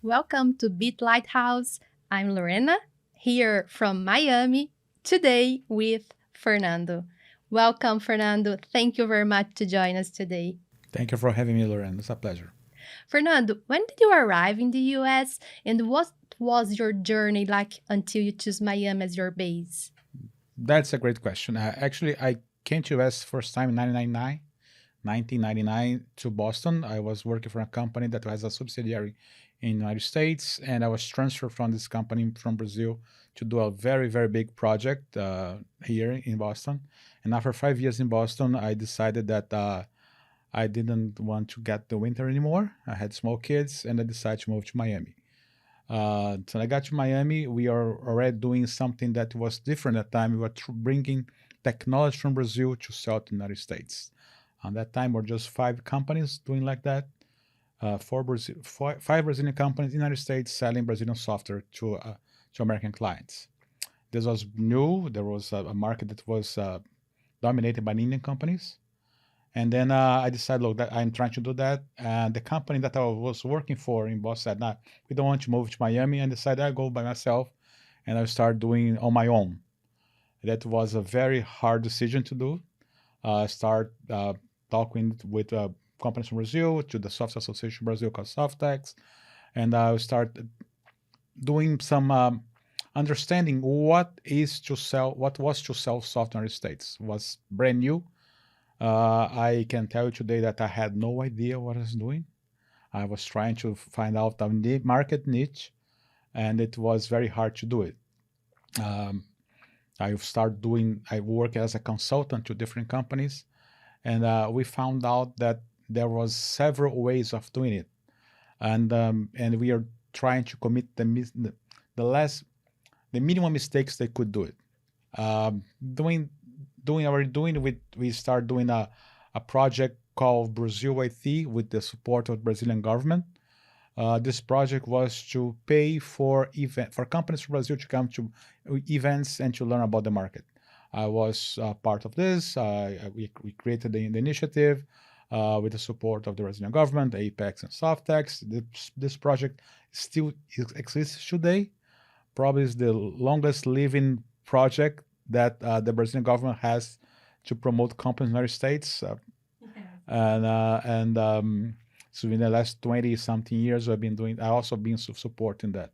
Welcome to Beat Lighthouse. I'm Lorena, here from Miami, today with Fernando. Welcome, Fernando. Thank you very much to join us today. Thank you for having me, Lauren. It's a pleasure. Fernando, when did you arrive in the US and what was your journey like until you chose Miami as your base? That's a great question. Actually, I came to US first time in 1999 to Boston. I was working for a company that has a subsidiary in the United States, and I was transferred from this company from Brazil to do a very, very big project here in Boston. And after 5 years in Boston, I decided that I didn't want to get the winter anymore. I had small kids, and I decided to move to Miami. So I got to Miami. We are already doing something that was different at the time. We were bringing technology from Brazil to sell to the United States. On that time, were just 5 companies doing like that. Five Brazilian companies in the United States selling Brazilian software to American clients. This was new. There was a market that was dominated by Indian companies. And then I decided, look, that I'm trying to do that. And the company that I was working for in Boston said, nah, we don't want to move to Miami. And decided I'll go by myself and I'll start doing on my own. That was a very hard decision to do. Start talking with companies from Brazil to the Software Association Brazil called Softex. And I'll start doing some understanding what was to sell software in the States. It was brand new. I can tell you today that I had no idea what I was doing. I was trying to find out the market niche, and it was very hard to do it. I work as a consultant to different companies, and we found out that there was several ways of doing it, and we are trying to commit the minimum mistakes they could do it. Doing we start doing a project called Brazil IT with the support of the Brazilian government. This project was to pay for companies from Brazil to come to events and to learn about the market. I was part of this. We created the initiative with the support of the Brazilian government, Apex and Softex. This project still exists today. Probably is the longest living project that the Brazilian government has to promote companies in the United States. So in the last 20 something years, I also been supporting that.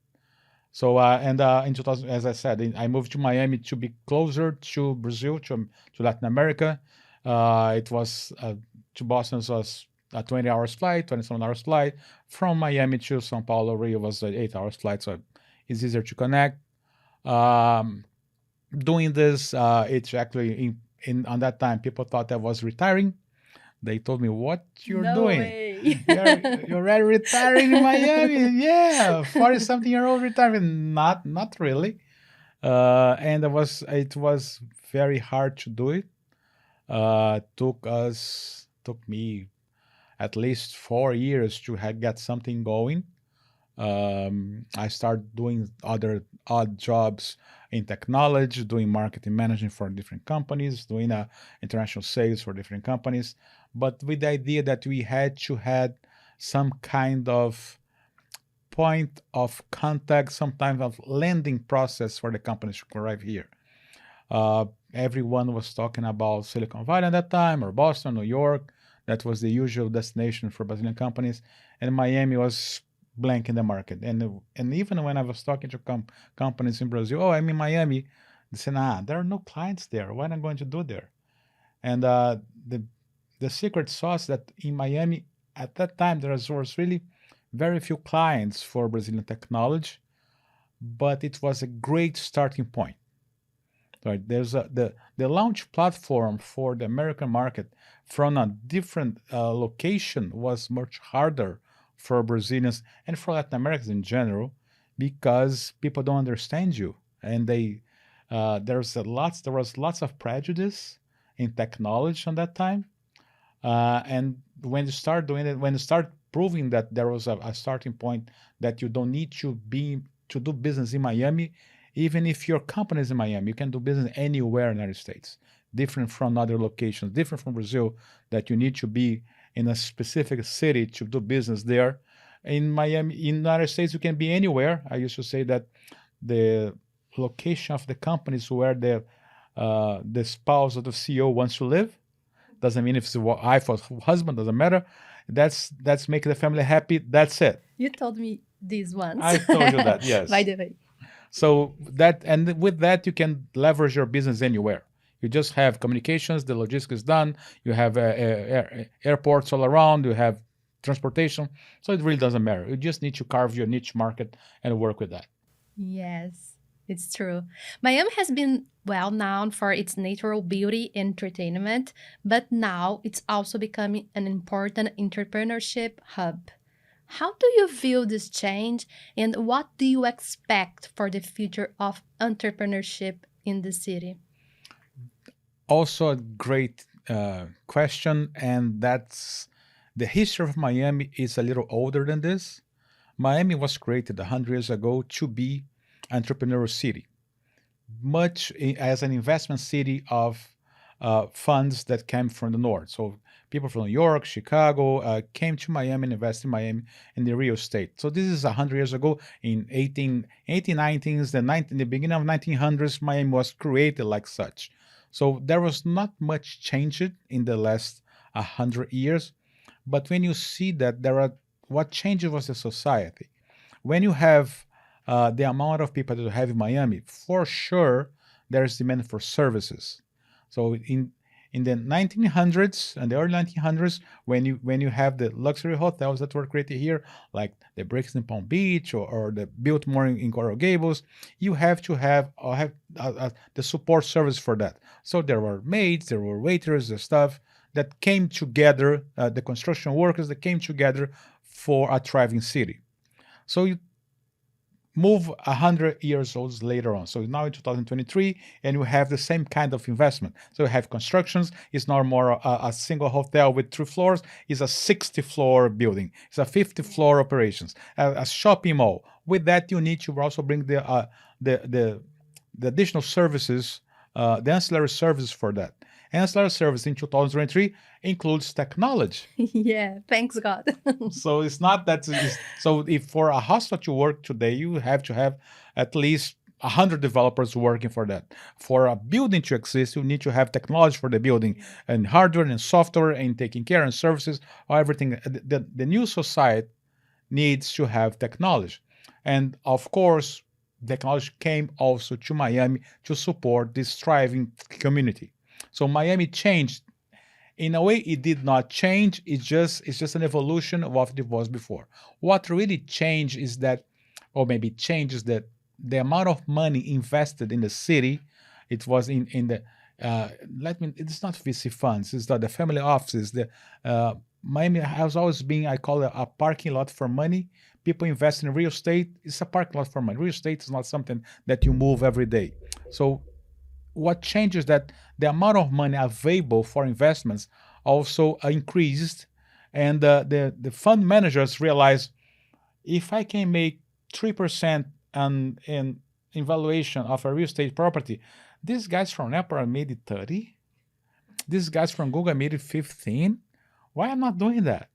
So, in 2000, as I said, I moved to Miami to be closer to Brazil, to Latin America. It was, to Boston was a 20 hours flight, 27 hours flight. From Miami to São Paulo, Rio was an 8 hours flight, so it's easier to connect. Doing this, it's actually on that time people thought I was retiring. They told me, "What you're No doing? way. You're already retiring in Miami? Yeah, 40-something-year-old retirement? Not really." And it was very hard to do it. Took me at least 4 years to get something going. I started doing other odd jobs in technology, doing marketing management for different companies, doing international sales for different companies, but with the idea that we had to have some kind of point of contact, some kind of landing process for the companies to arrive here. Everyone was talking about Silicon Valley at that time, or Boston, New York. That was the usual destination for Brazilian companies, and Miami was blank in the market. And even when I was talking to companies in Brazil, oh, I'm in Miami, they said, nah, there are no clients there. What am I going to do there? And the secret sauce that in Miami at that time there was really very few clients for Brazilian technology, but it was a great starting point. Right, there's the launch platform for the American market from a different location was much harder for Brazilians and for Latin Americans in general, because people don't understand you, and there was lots of prejudice in technology on that time, and when you start doing it, when you start proving that there was a starting point that you don't need to do business in Miami, even if your company is in Miami, you can do business anywhere in the United States, different from other locations, different from Brazil, that you need to be in a specific city to do business there. In Miami, in the United States, you can be anywhere. I used to say that the location of the company is where the spouse of the CEO wants to live. Doesn't mean if it's a wife or husband, doesn't matter. That's making the family happy. That's it. You told me this once. I told you that, yes. By the way. So that, and with that, you can leverage your business anywhere. You just have communications, the logistics is done. You have airports all around. You have transportation. So it really doesn't matter. You just need to carve your niche market and work with that. Yes, it's true. Miami has been well known for its natural beauty and entertainment, but now it's also becoming an important entrepreneurship hub. How do you view this change, and what do you expect for the future of entrepreneurship in the city? Also a great question, and that's the history of Miami is a little older than this. Miami was created 100 years ago to be entrepreneurial city, much as an investment city of funds that came from the north. So people from New York, Chicago came to Miami and invested in Miami in the real estate. So this is 100 years ago. In 1890s, the beginning of 1900s, Miami was created like such. So there was not much change in the last 100 years. But when you see that what changes was the society. When you have the amount of people that you have in Miami, for sure, there's demand for services. So in the 1900s and the early 1900s, when you have the luxury hotels that were created here, like the Breaks in Palm Beach or the Biltmore in Coral Gables, you have to have the support service for that. So there were maids, there were waiters, the stuff that came together, the construction workers that came together for a thriving city. So you move 100 years old later on. So now in 2023, and you have the same kind of investment. So you have constructions. It's not more a single hotel with 3 floors. It's a 60-floor building. It's a 50-floor operations. A shopping mall. With that, you need to also bring the additional services, the ancillary services for that. Ancillary service in 2023 includes technology. Yeah, thanks God. So it's not that. So if for a hospital to work today, you have to have at least 100 developers working for that. For a building to exist, you need to have technology for the building and hardware and software and taking care and services, everything. The new society needs to have technology. And of course, technology came also to Miami to support this thriving community. So Miami changed. In a way, it did not change. It's just an evolution of what it was before. What really changed is that, or maybe changes that the amount of money invested in the city, it was in the it's not VC funds, it's not the family offices. The Miami has always been, I call it a parking lot for money. People invest in real estate. It's a parking lot for money. Real estate is not something that you move every day. So what changes that the amount of money available for investments also increased, and the fund managers realized if I can make 3% in valuation of a real estate property, these guys from Apple made it 30. These guys from Google made it 15. Why am I not doing that?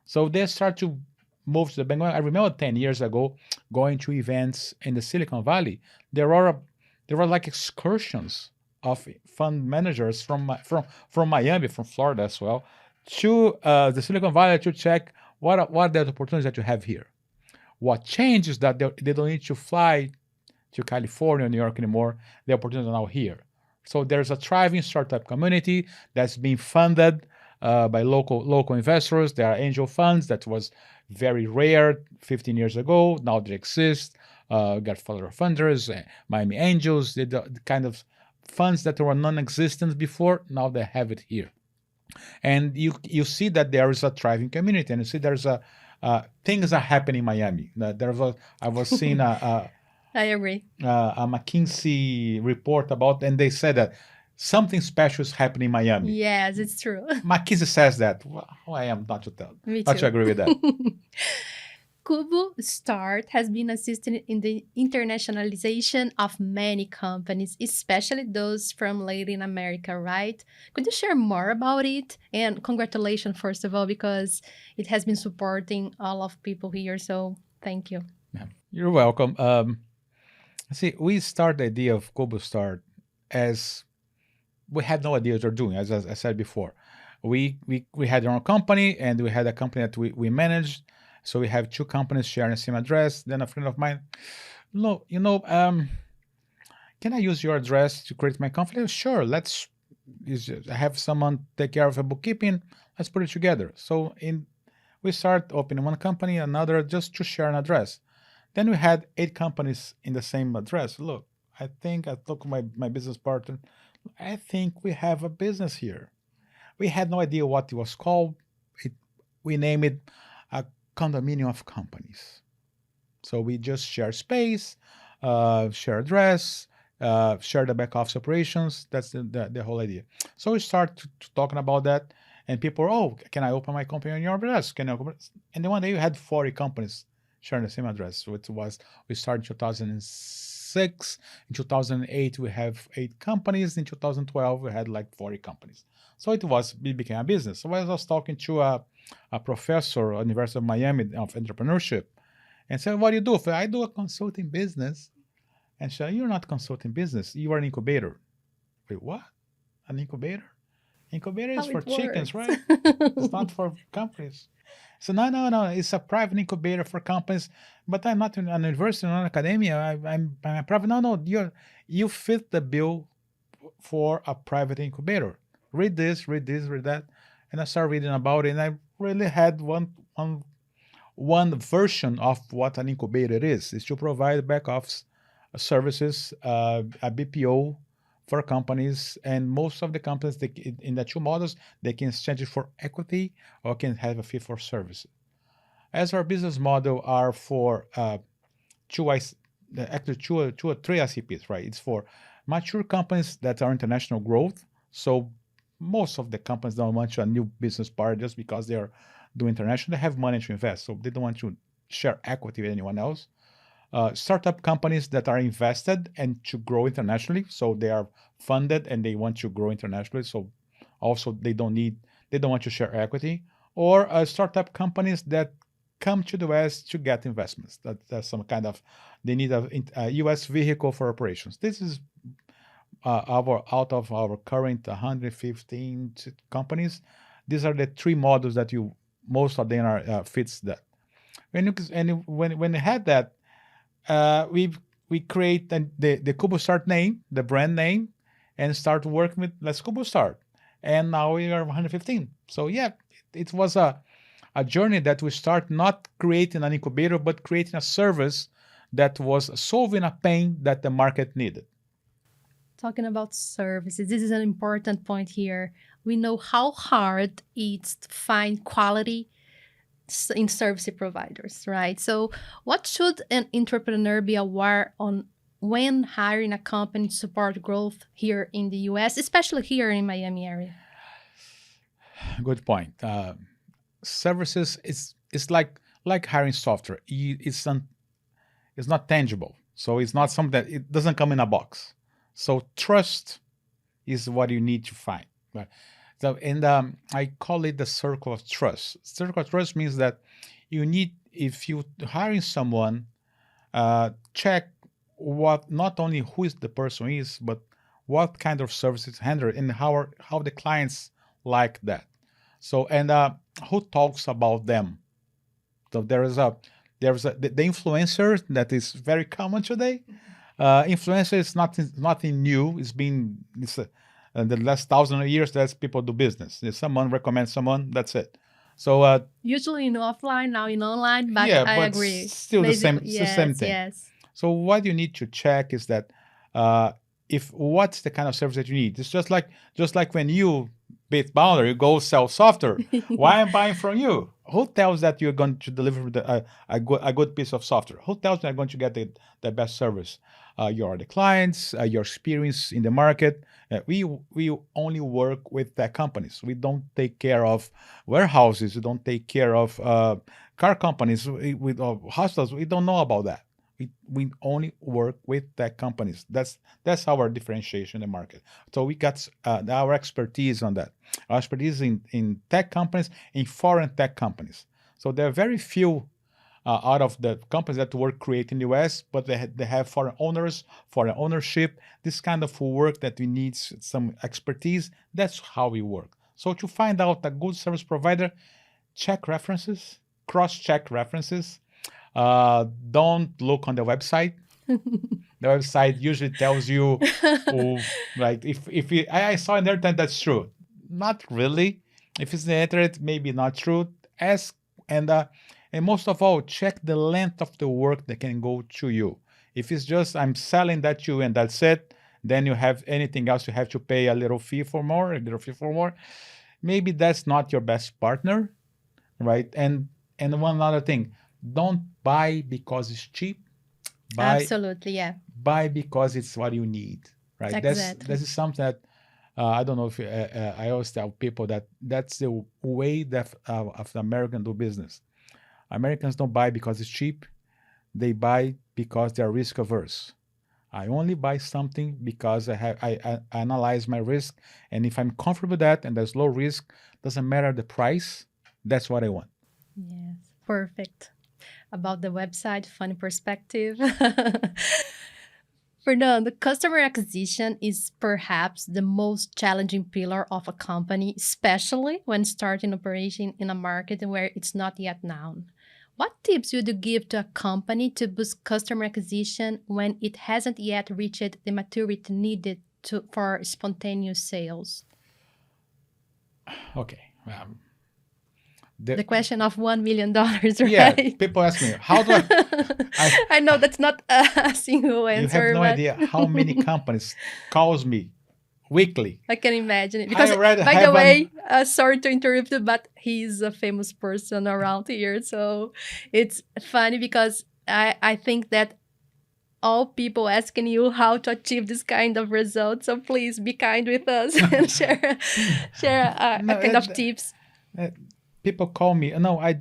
So they start to move to the bank. I remember 10 years ago going to events in the Silicon Valley. There were like excursions of fund managers from Miami, from Florida as well, to the Silicon Valley to check what are the opportunities that you have here. What changed is that they don't need to fly to California or New York anymore. The opportunities are now here. So there's a thriving startup community that's being funded by local investors. There are angel funds that was very rare 15 years ago. Now they exist. Got follower funders, Miami Angels, the kind of funds that were non-existent before. Now they have it here, and you see that there is a thriving community, and you see there's things are happening in Miami. I was seeing I agree. A McKinsey report about, and they said that something special is happening in Miami. Yes, it's true. McKinsey says that. Well, I am not to tell. Me Not too. to agree with that. CuboStart has been assisting in the internationalization of many companies, especially those from Latin America, right? Could you share more about it? And congratulations, first of all, because it has been supporting all of people here. So thank you. Yeah. You're welcome. See, we started the idea of CuboStart as we had no idea what we're doing, as I said before. We had our own company, and we had a company that we managed. So we have two companies sharing the same address. Then a friend of mine, no, can I use your address to create my company? Sure, let's have someone take care of the bookkeeping. Let's put it together. So we start opening one company, another, just to share an address. Then we had 8 companies in the same address. Look, I talked to my business partner. I think we have a business here. We had no idea what it was called. We named it a condominium of companies. So we just share space, share address, share the back office operations. That's the whole idea. So we start talking about that, and people, oh, can I open my company on your address? Can I open? And then one day you had 40 companies sharing the same address. So we started in 2006. In 2008, we have 8 companies. In 2012, we had like 40 companies. So it became a business. So I was talking to a professor at the University of Miami of entrepreneurship, and said, what do you do? I do a consulting business. And she said, you're not consulting business. You are an incubator. Wait, what? An incubator? Incubator is How for it chickens, works. right? It's not for companies. So no. It's a private incubator for companies. But I'm not in an university, not an academia. I'm a private. No. You fit the bill for a private incubator. Read this, read that. And I started reading about it, and I really had one version of what an incubator is to provide back office services, a BPO for companies. And most of the companies, in the 2 models, they can exchange it for equity or can have a fee for service. As our business model are for actually two or three ICPs, right? It's for mature companies that are international growth. So most of the companies don't want a new business partner just because they are doing international. They have money to invest, so they don't want to share equity with anyone else. Startup companies that are invested and to grow internationally, so they are funded and they want to grow internationally. So also they don't want to share equity, or startup companies that come to the US to get investments. That's some kind of, they need a US vehicle for operations. This is out of our current 115 companies. These are the 3 models that most of them are fits that. When we had that, we create the CuboStart name, the brand name, and start working with Let's CuboStart. And now we are 115. So yeah, it was a journey that we start not creating an incubator, but creating a service that was solving a pain that the market needed. Talking about services, this is an important point here. We know how hard it's to find quality in service providers, right? So, what should an entrepreneur be aware on when hiring a company to support growth here in the US, especially here in Miami area? Good point. Services is like hiring software. It's not tangible, so it's not something that it doesn't come in a box. So trust is what you need to find. Right? So, and I call it the circle of trust. Circle of trust means that if you hiring someone, check not only who the person is, but what kind of services handled and how the clients like that. So, and who talks about them. So there's the influencer that is very common today. Influencer is nothing new. It's the last 1,000 years that people do business. If someone recommends someone, that's it. So usually in offline, now in online, but yeah, I but agree. still the same. It's the same Yes, thing. yes. So what you need to check is that if what's the kind of service that you need. It's just like when you beat Boundary, you go sell software. Why am I buying from you? Who tells that you're going to deliver a good piece of software? Who tells you you're going to get the best service? Your the clients, your experience in the market. We only work with tech companies. We don't take care of warehouses. We don't take care of car companies with hospitals. We don't know about that. We only work with tech companies. That's our differentiation in the market. So we got our expertise on that. Our expertise in tech companies, in foreign tech companies. So there are very few out of the companies that work create in the US, but they have foreign owners, foreign ownership, this kind of work that we need some expertise. That's how we work. So to find out a good service provider, check references, cross-check references. Don't look on the website. The website usually tells you, oh, like if I saw on the internet, that's true. Not really. If it's the internet, maybe not true. Ask and most of all, check the length of the work that can go to you. If it's just I'm selling that to you and that's it, then you have anything else you have to pay a little fee for more, a little fee for more. Maybe that's not your best partner, right? And one other thing, don't buy because it's cheap. Buy Absolutely, yeah. buy because it's what you need, right? Exactly. This is something that I don't know if I always tell people that that's the way that of the American do business. Americans don't buy because it's cheap. They buy because they're risk averse. I only buy something because I analyze my risk, and if I'm comfortable with that and there's low risk, doesn't matter the price. That's what I want. Yes, perfect. About the website, funny perspective. Fernando, customer acquisition is perhaps the most challenging pillar of a company, especially when starting operation in a market where it's not yet known. What tips would you give to a company to boost customer acquisition when it hasn't yet reached the maturity needed for spontaneous sales? Okay. The question of $1 million, Yeah, right? people ask me, how do I I know that's not a single you have answer, no but idea how many companies calls me weekly. I can imagine it. I Because, already by the have way, sorry to interrupt you, but he's a famous person around here. So it's funny because I think that all people asking you how to achieve this kind of result. So please be kind with us and share a no, kind of tips. uh, people call me. No, I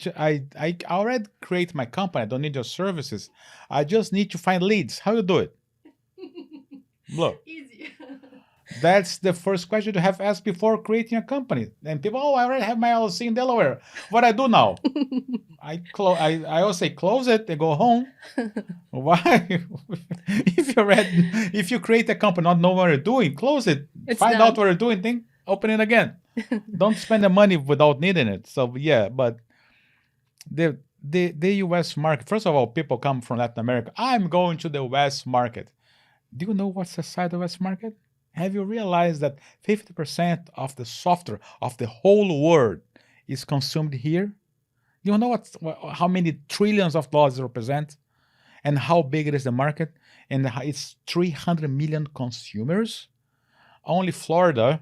already create my company. I don't need your services. I just need to find leads. How you do it? Look, Easy. that's the first question to have asked before creating a company. And people, oh, I already have my LLC in Delaware. What I do now? I always say close it and go home. Why? If you create a company not know what you're doing, close it. It's Find out done. what you're doing, then open it again. Don't spend the money without needing it. So yeah, but the US market, first of all, people come from Latin America. I'm going to the West market. Do you know what's inside the West market? Have you realized that 50% of the software of the whole world is consumed here? You know how many trillions of dollars it represents and how big it is the market? And it's 300 million consumers. Only Florida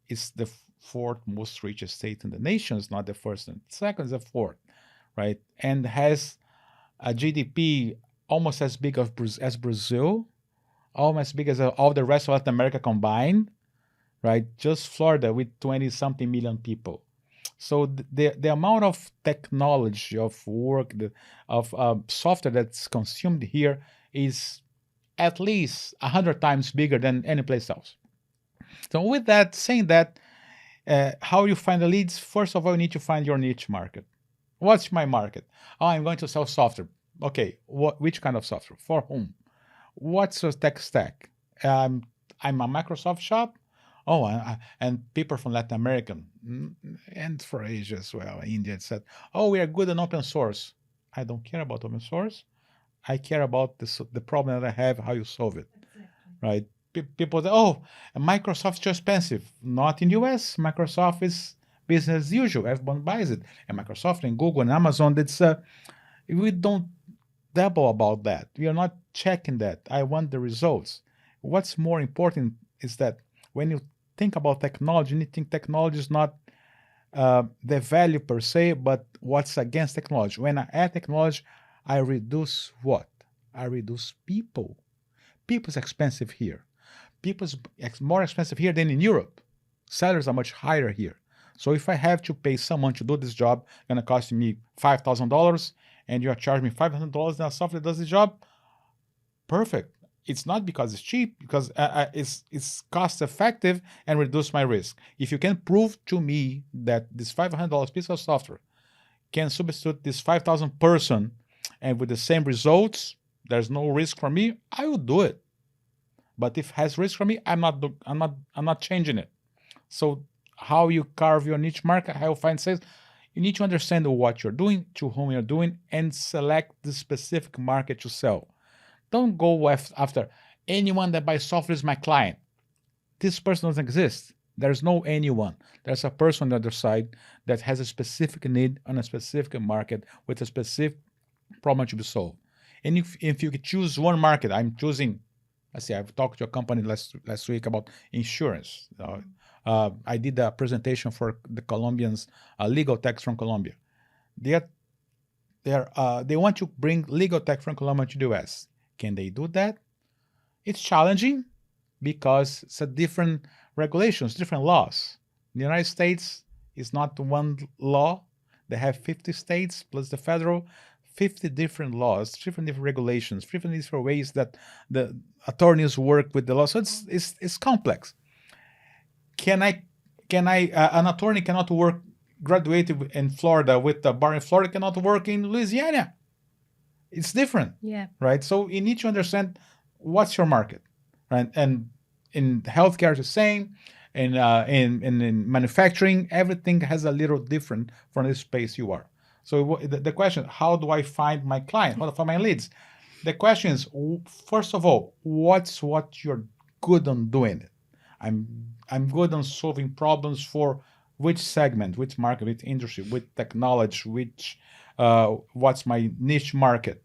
is the fourth most richest state in the nation. It's not the first and second, is the fourth, right? And has a GDP almost as big as Brazil, almost as big as all the rest of Latin America combined, right? Just Florida with 20 something million people. So the amount of technology, of work, of software that's consumed here is at least 100 times bigger than any place else. So with that, saying that, how you find the leads? First of all, you need to find your niche market. What's my market? Oh, I'm going to sell software. Okay, which kind of software? For whom? What's your tech stack? I'm a Microsoft shop. Oh, and people from Latin America and for Asia as well, India said, oh, we are good in open source. I don't care about open source. I care about the problem that I have, how you solve it, right? People say, oh, Microsoft's too expensive. Not in the US. Microsoft is business as usual. Everyone buys it. And Microsoft and Google and Amazon, we don't dabble about that. We are not checking that. I want the results. What's more important is that when you think about technology, you need to think technology is not the value per se, but what's against technology. When I add technology, I reduce what? I reduce people. People's expensive here. People's more expensive here than in Europe. Salaries are much higher here. So if I have to pay someone to do this job, gonna cost me $5,000, and you are charging me $500, and a software does the job, perfect. It's not because it's cheap, because it's cost effective and reduce my risk. If you can prove to me that this $500 piece of software can substitute this 5,000 person and with the same results, there's no risk for me, I will do it. But if it has risk for me, I'm not changing it. So how you carve your niche market, how you find sales, you need to understand what you're doing, to whom you're doing, and select the specific market to sell. Don't go after anyone that buys software is my client. This person doesn't exist. There's no anyone. There's a person on the other side that has a specific need on a specific market with a specific problem to be solved. And if you could choose one market, I'm choosing, let's see, I've talked to a company last week about insurance. I did a presentation for the Colombians, legal techs from Colombia. They want to bring legal tech from Colombia to the US. Can they do that? It's challenging because it's a different regulations, different laws. The United States is not one law. They have 50 states plus the federal, 50 different laws, different regulations, different ways that the attorneys work with the law. So it's complex. An attorney cannot work graduated in Florida with the bar in Florida cannot work in Louisiana. It's different. Yeah. Right. So you need to understand what's your market, right? And in healthcare, it's the same. In manufacturing, everything has a little different from the space you are. So the question, how do I find my client? How do I find my leads? The question is, first of all, what you're good on doing it? I'm good on solving problems for which segment, which market, which industry, which technology, what's my niche market.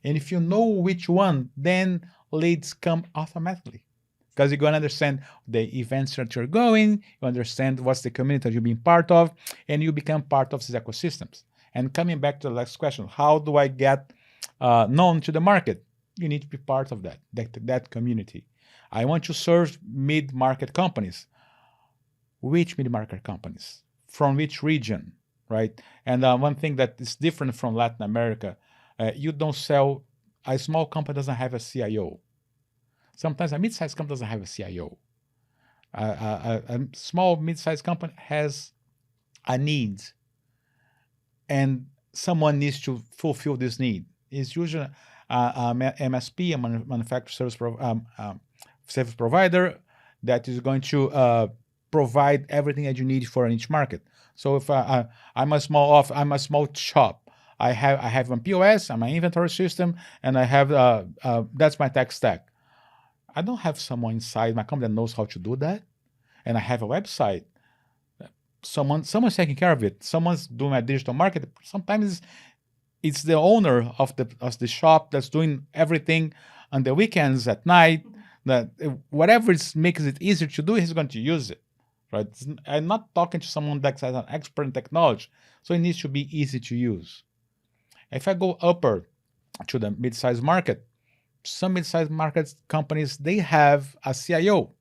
And if you know which one, then leads come automatically. Because you're going to understand the events that you're going, you understand what's the community that you're being part of, and you become part of these ecosystems. And coming back to the last question, how do I get known to the market? You need to be part of that community. I want to serve mid-market companies. Which mid-market companies? From which region, right? And one thing that is different from Latin America, you don't sell, a small company doesn't have a CIO. Sometimes a mid-sized company doesn't have a CIO. A small, mid-sized company has a need, and someone needs to fulfill this need. It's usually a MSP, a manufacturer service provider, that is going to provide everything that you need for each market. So if I'm a small shop, I have a POS, I'm an inventory system, and I have that's my tech stack. I don't have someone inside my company that knows how to do that, and I have a website. Someone's taking care of it. Someone's doing my digital marketing. Sometimes it's the owner of the shop that's doing everything on the weekends at night. That whatever makes it easier to do, he's going to use it. Right? I'm not talking to someone that's an expert in technology, so it needs to be easy to use. If I go upper to the mid-sized market, some mid-sized market companies, they have a CIO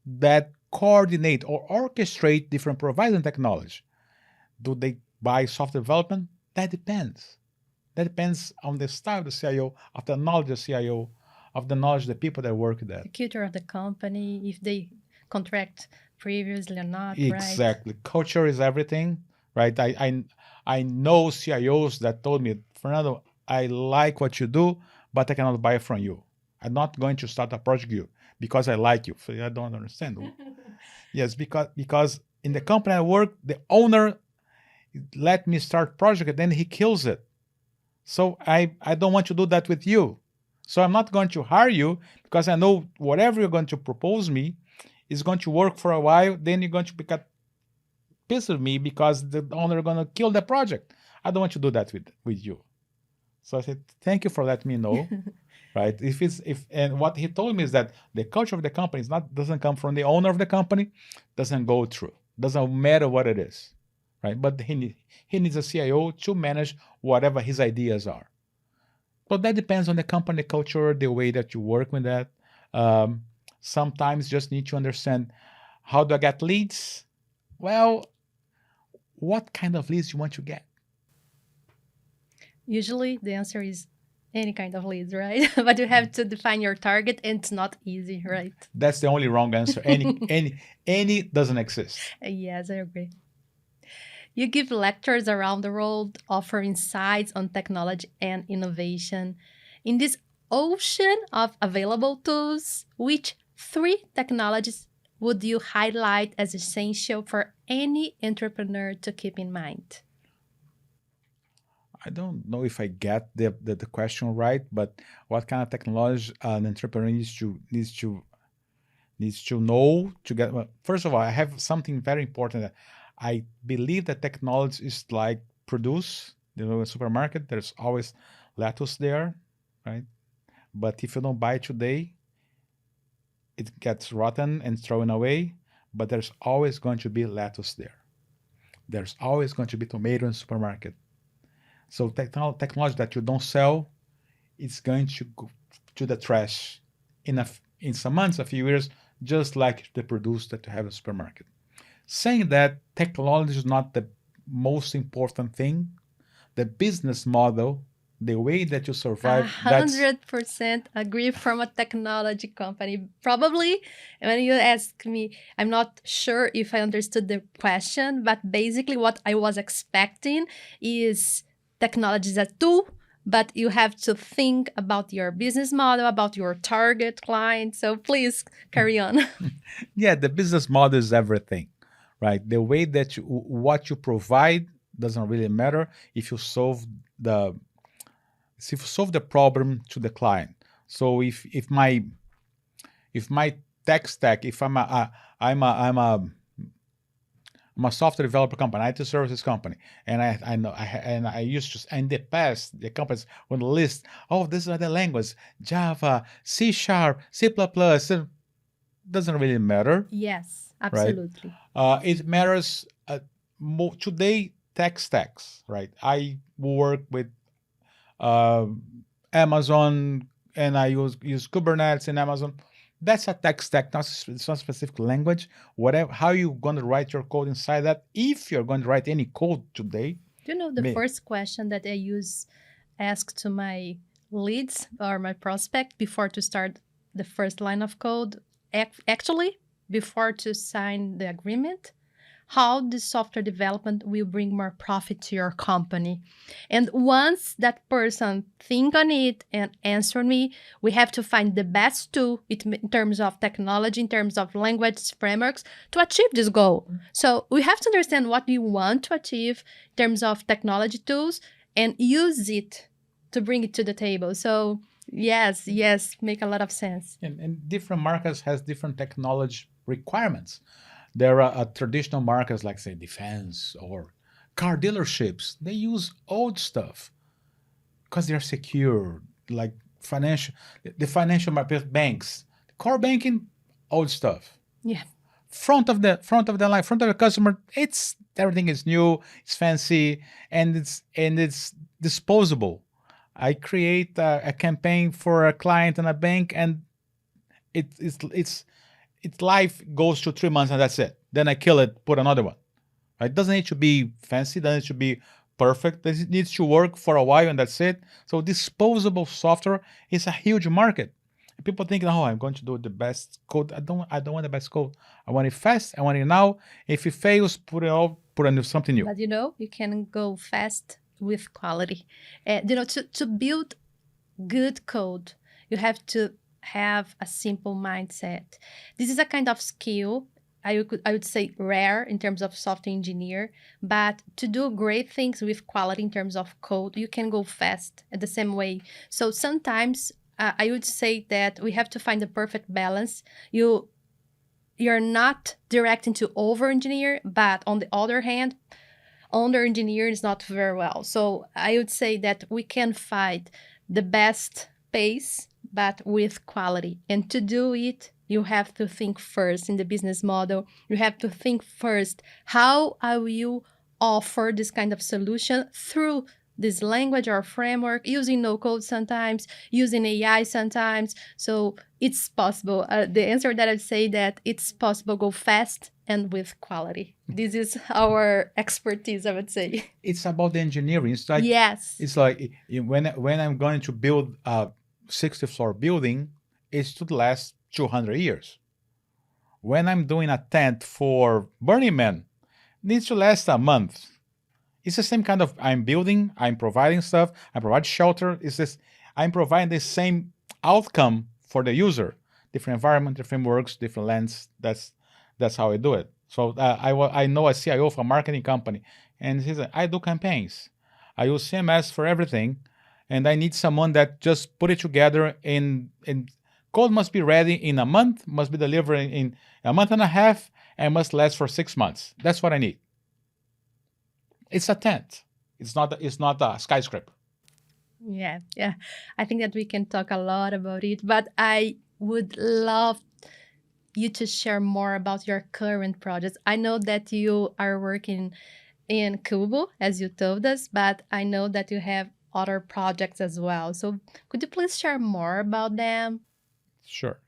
that coordinate or orchestrate different providers and technology. Do they buy software development? That depends. That depends on the style of the CIO, of the knowledge of the CIO, of the knowledge of the people that work there. The culture of the company, if they contract previously or not, exactly. Right? Culture is everything, right? I know CIOs that told me, Fernando, I like what you do, but I cannot buy it from you. I'm not going to start a project you because I like you. So I don't understand. Yes, because in the company I work, the owner let me start project and then he kills it. So I don't want to do that with you. So I'm not going to hire you because I know whatever you're going to propose me is going to work for a while. Then you're going to become pissed at me because the owner is going to kill the project. I don't want to do that with you. So I said, thank you for letting me know. Right? And what he told me is that the culture of the company doesn't come from the owner of the company, doesn't go through. Doesn't matter what it is. right? But he needs a CIO to manage whatever his ideas are. But that depends on the company culture, the way that you work with that. Um, Sometimes you just need to understand, how do I get leads? Well, what kind of leads you want to get? Usually the answer is any kind of leads, right? But you have to define your target, and it's not easy, right? That's the only wrong answer. Any doesn't exist. Yes, I agree. You give lectures around the world, offer insights on technology and innovation. In this ocean of available tools, which three technologies would you highlight as essential for any entrepreneur to keep in mind? I don't know if I get the question right, but what kind of technology an entrepreneur needs to know to get. Well, first of all, I have something very important. I believe that technology is like produce. You know, in a supermarket, there's always lettuce there, right? But if you don't buy it today, it gets rotten and thrown away. But there's always going to be lettuce there. There's always going to be tomato in the supermarket. So technology that you don't sell, it's going to go to the trash in some months, a few years, just like the produce that you have in the supermarket. Saying that technology is not the most important thing, the business model, the way that you A survive, that's 100% agree from a technology company. Probably when you ask me, I'm not sure if I understood the question, but basically what I was expecting is technology is a tool, but you have to think about your business model, about your target client. So please carry on. yeah, the business model is everything, right? The way that what you provide doesn't really matter if you solve the problem to the client. So if my tech stack, if I'm a software developer company, IT services company, and I know and I used to in the past the companies would list, oh, this is the language, Java, C sharp, C++. It doesn't really matter, Yes, right? absolutely. It matters today. Tech stacks, right? I work with uh, Amazon, and I use Kubernetes in Amazon. That's a tech stack, it's not a specific language. Whatever, how you going to write your code inside that? If you're going to write any code today, Do you know the me, first question that I use ask to my leads or my prospect before to start the first line of code? Actually, before to sign the agreement, how the software development will bring more profit to your company. And once that person think on it and answer me, we have to find the best tool in terms of technology, in terms of language frameworks to achieve this goal. So we have to understand what we want to achieve in terms of technology tools and use it to bring it to the table. So yes, make a lot of sense. and different markets has different technology requirements. There are traditional markets like say defense or car dealerships. They use old stuff because they're secure, like the financial market, banks, core banking, old stuff. Yeah. Front of the line, front of the customer, it's everything is new, it's fancy, and it's disposable. I create a campaign for a client and a bank, and its life goes to 3 months, and that's it. Then I kill it, put another one. It doesn't need to be fancy, doesn't need to be perfect. It needs to work for a while, and that's it. So disposable software is a huge market. People think, oh, I'm going to do the best code. I don't want the best code. I want it fast. I want it now. If it fails, put a new something new. But you can go fast with quality. To build good code, you have to have a simple mindset. This is a kind of skill I would say rare in terms of software engineer, but to do great things with quality in terms of code, you can go fast at the same way. So sometimes I would say that we have to find the perfect balance. You're not directing to over engineer, but on the other hand, under engineer is not very well. So I would say that we can find the best pace, but with quality. And to do it, you have to think first in the business model. You have to think first, how I will offer this kind of solution through this language or framework, using no code sometimes, using AI sometimes. So it's possible. The answer that I'd say that it's possible go fast and with quality. This is our expertise, I would say. It's about the engineering. Yes. It's like when I'm going to build a 60-floor building, it should last 200 years. When I'm doing a tent for Burning Man, it needs to last a month. It's the same kind of I'm building, I'm providing stuff, I provide shelter. It's this I'm providing the same outcome for the user. Different environment, different works, different lens. That's how I do it. So I know a CIO of a marketing company, and he said I do campaigns. I use CMS for everything, and I need someone that just put it together in code must be ready in a month, must be delivered in a month and a half, and must last for 6 months. That's what I need. It's a tent. It's not a skyscraper. Yeah, yeah. I think that we can talk a lot about it, but I would love you to share more about your current projects. I know that you are working in Cubo, as you told us, but I know that you have other projects as well. So could you please share more about them? Sure.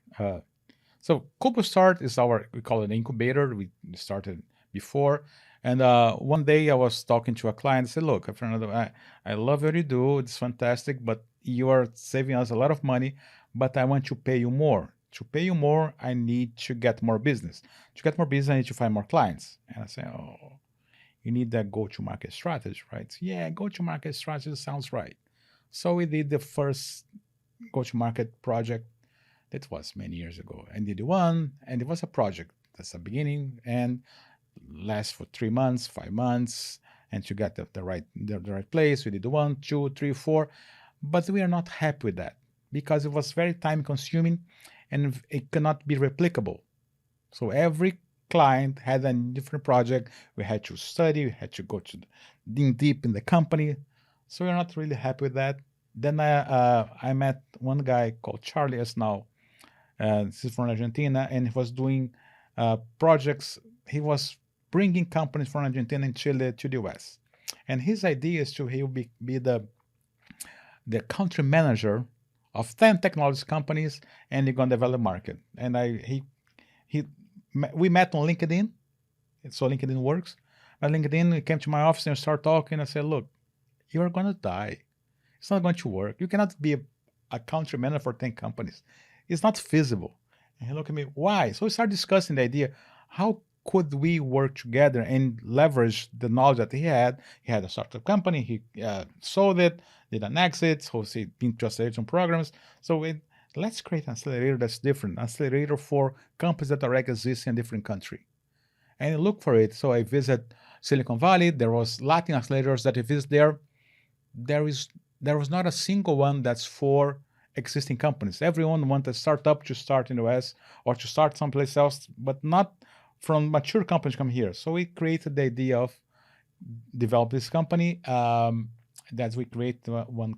So CuboStart is we call it an incubator. We started before. And one day I was talking to a client. I said, look, Fernando, I love what you do. It's fantastic, but you are saving us a lot of money, but I want to pay you more. To pay you more, I need to get more business. To get more business, I need to find more clients. And I say, oh, you need that go-to-market strategy, right? Yeah, go-to-market strategy sounds right. So we did the first go-to-market project. That was many years ago. And did one, and it was a project. That's the beginning, and lasts for 3 months, 5 months, and to get the right place. We did 1, 2, 3, 4, but we are not happy with that because it was very time consuming and it cannot be replicable. So every client had a different project. We had to study, we had to go to deep in the company. So we're not really happy with that. Then I met one guy called Charlie as now. This is from Argentina, and he was doing projects. He was bringing companies from Argentina and Chile to the US. And his idea is he will be the country manager of 10 technology companies, and he's going to develop the market. And we met on LinkedIn. So LinkedIn works. At LinkedIn, he came to my office and started talking. I said, look, you're going to die. It's not going to work. You cannot be a country manager for 10 companies. It's not feasible. And he looked at me, why? So we started discussing the idea, how could we work together and leverage the knowledge that he had? He had a startup company, he sold it, did an exit, so he been to acceleration programs. So let's create an accelerator that's different, an accelerator for companies that already exist in a different country. And I look for it. So I visit Silicon Valley. There was Latin accelerators that I visit there. There was not a single one that's for existing companies. Everyone wants a startup to start in the US or to start someplace else, but not from mature companies come here. So we created the idea of develop this company that we create one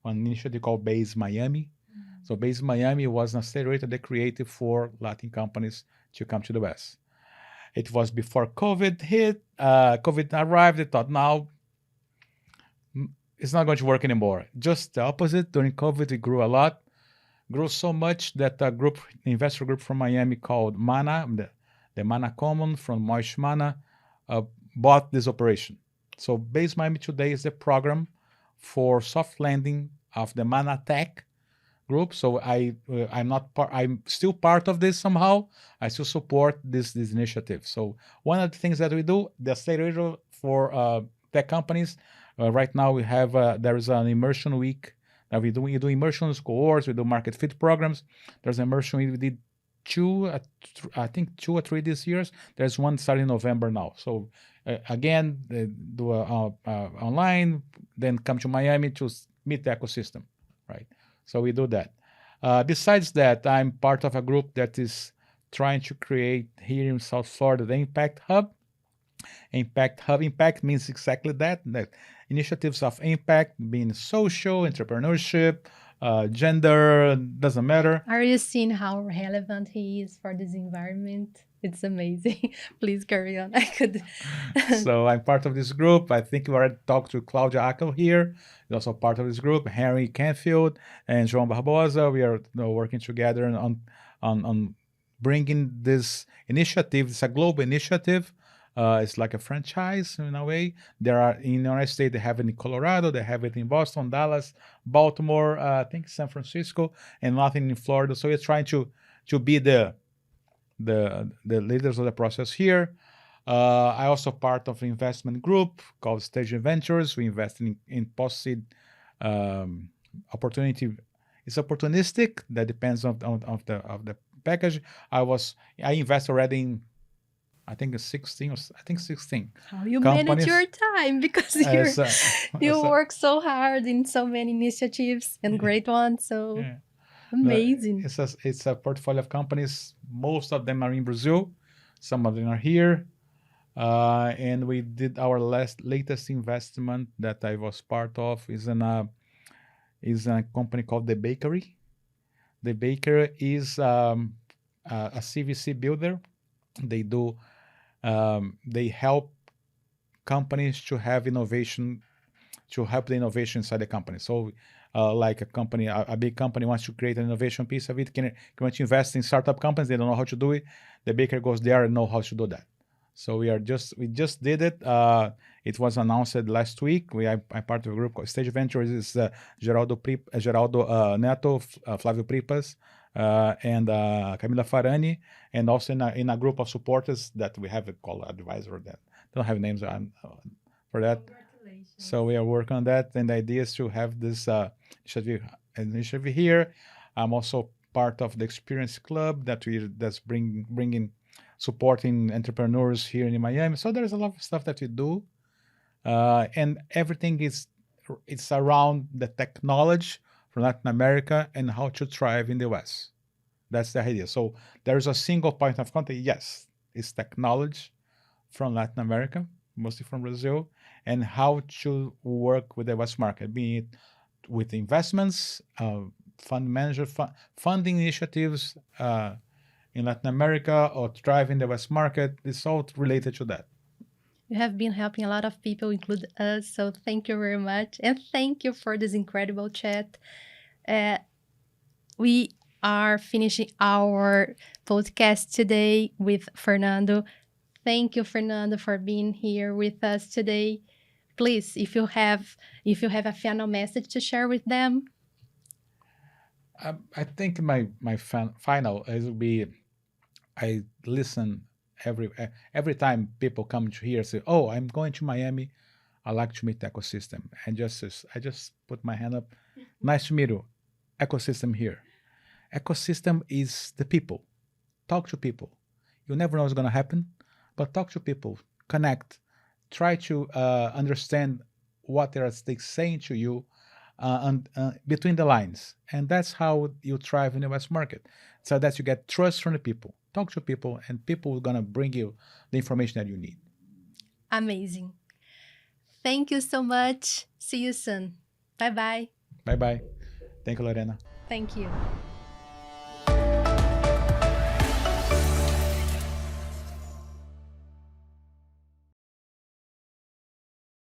initiative called Base Miami. So Base Miami was an accelerator they created for Latin companies to come to the US. It was before COVID hit. COVID arrived. They thought, now it's not going to work anymore. Just the opposite. During COVID, it grew a lot. Grew so much that a group, investor group from Miami called Mana, the Mana Common from Moish Mana, bought this operation. So Base Miami today is the program for soft landing of the Mana Tech group. So I'm still part of this somehow. I still support this initiative. So one of the things that we do, the accelerator for tech companies. Right now we have there is an immersion week. We do immersion cohorts. We do market fit programs. There's an immersion week. We did I think 2 or 3 this year. There's one starting in November now. So again, do online, then come to Miami to meet the ecosystem, right? So we do that. Besides that, I'm part of a group that is trying to create here in South Florida the Impact Hub. Impact means exactly that initiatives of impact, being social, entrepreneurship, gender, doesn't matter. Are you seeing how relevant he is for this environment? It's amazing. Please carry on. I could. So I'm part of this group. I think we already talked to Claudia Ackel here. He's also part of this group. Henry Canfield and João Barbosa. We are working together on bringing this initiative. It's a global initiative. It's like a franchise in a way. There are in the United States. They have it in Colorado. They have it in Boston, Dallas, Baltimore. I think San Francisco, and nothing in Florida. So we're trying to be the leaders of the process here. I also part of an investment group called Stage Ventures. We invest in post-seed opportunity. It's opportunistic. That depends on the package. I invest already in I think it's 16 How you manage companies. your time because As you work so hard in so many initiatives and great ones. So yeah. amazing. It's a portfolio of companies. Most of them are in Brazil. Some of them are here. And we did our latest investment that I was part of is a company called The Bakery. The Bakery is a CVC builder. They help companies to have innovation, to help the innovation inside the company. So, like a big company wants to create an innovation piece of it, can want to invest in startup companies, they don't know how to do it. The Baker goes there and know how to do that. So we just did it. It was announced last week. I'm part of a group called Stage Ventures. Is Geraldo Neto, Flávio Pripas, and Camila Farani, and also in a group of supporters that we have called advisor. That don't have names for that. So we are working on that, and the idea is to have this initiative here. I'm also part of the Experience Club that's bringing supporting entrepreneurs here in Miami. So there's a lot of stuff that we do, and everything it's around the technology from Latin America and how to thrive in the West. That's the idea. So there's a single point of contact. Yes, it's technology from Latin America, mostly from Brazil, and how to work with the West market, be it with investments, fund manager, funding initiatives in Latin America, or driving the West market. It's all related to that. You have been helping a lot of people, include us. So thank you very much. And thank you for this incredible chat. We are finishing our podcast today with Fernando. Thank you, Fernando, for being here with us today. Please, if you have a final message to share with them. I think my final is will be I listen every time people come to here say, "Oh, I'm going to Miami. I like to meet the ecosystem," and I just put my hand up. Nice to meet you. Ecosystem here. Ecosystem is the people. Talk to people. You never know what's going to happen, but talk to people. Connect. Try to understand what they're saying to you and between the lines, and that's how you thrive in the West market. So that you get trust from the people. Talk to people, and people are gonna bring you the information that you need. Amazing. Thank you so much. See you soon. Bye bye. Bye bye. Thank you, Lorena. Thank you.